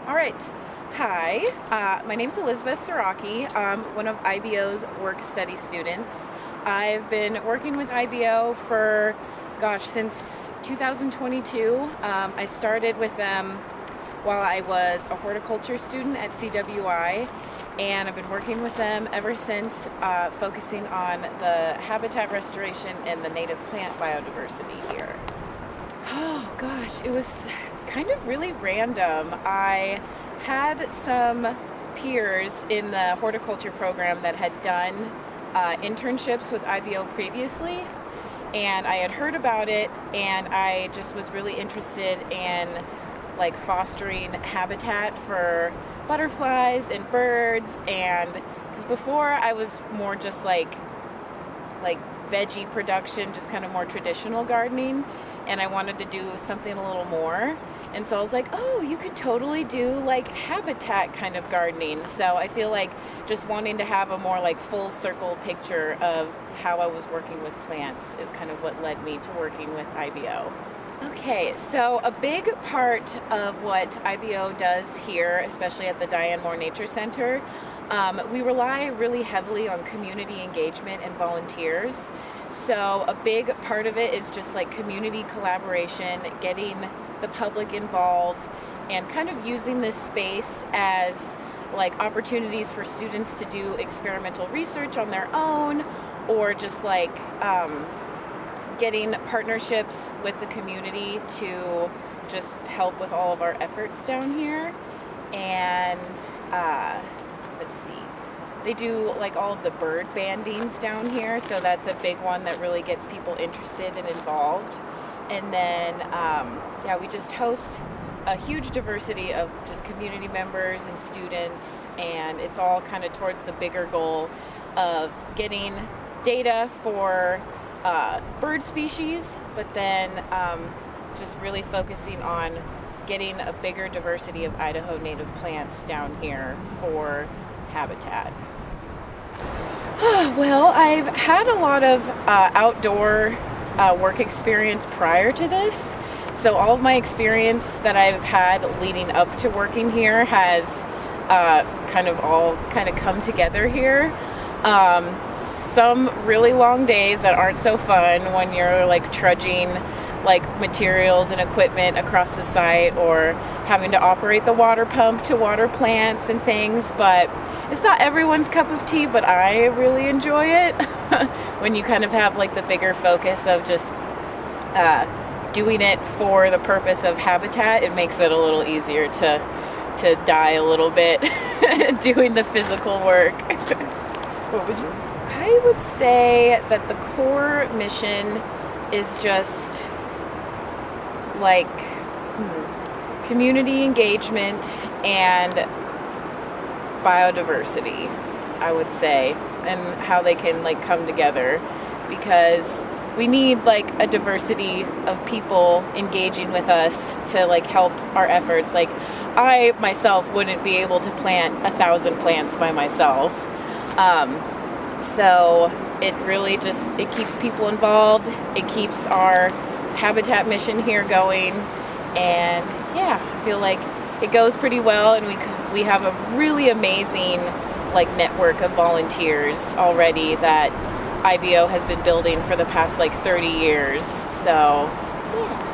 All right. Hi, my name is Elizabeth Saraki. I'm one of IBO's work study students. I've been working with IBO for, since 2022. I started with them while I was a horticulture student at CWI, and I've been working with them ever since, focusing on the habitat restoration and the native plant biodiversity here. Oh gosh, it was kind of really random. I had some peers in the horticulture program that had done internships with IBO previously, and I had heard about it, and I just was really interested in fostering habitat for butterflies and birds. And because before I was more just like veggie production, just kind of more traditional gardening, and I wanted to do something a little more. And so I was like, oh, you could totally do habitat kind of gardening. So I feel like just wanting to have a more full circle picture of how I was working with plants is kind of what led me to working with IBO. Okay, so a big part of what IBO does here, especially at the Diane Moore Nature Center, we rely really heavily on community engagement and volunteers. So a big part of it is just community collaboration, getting the public involved, and kind of using this space as opportunities for students to do experimental research on their own, or just getting partnerships with the community to just help with all of our efforts down here. And let's see, they do all of the bird bandings down here, so that's a big one that really gets people interested and involved. And then we just host a huge diversity of just community members and students, and it's all kind of towards the bigger goal of getting data for bird species, but then just really focusing on getting a bigger diversity of Idaho native plants down here for habitat. Well, I've had a lot of outdoor work experience prior to this, so all of my experience that I've had leading up to working here has kind of come together here. Some really long days that aren't so fun when you're trudging materials and equipment across the site, or having to operate the water pump to water plants and things, but it's not everyone's cup of tea, but I really enjoy it. When you kind of have the bigger focus of just doing it for the purpose of habitat, it makes it a little easier to die a little bit doing the physical work. What would you? I would say that the core mission is just community engagement and biodiversity, I would say, and how they can come together, because we need a diversity of people engaging with us to help our efforts. I myself wouldn't be able to plant 1,000 plants by myself. So it really it keeps people involved. It keeps our habitat mission here going, and I feel like it goes pretty well, and we have a really amazing network of volunteers already that IBO has been building for the past 30 years. So yeah.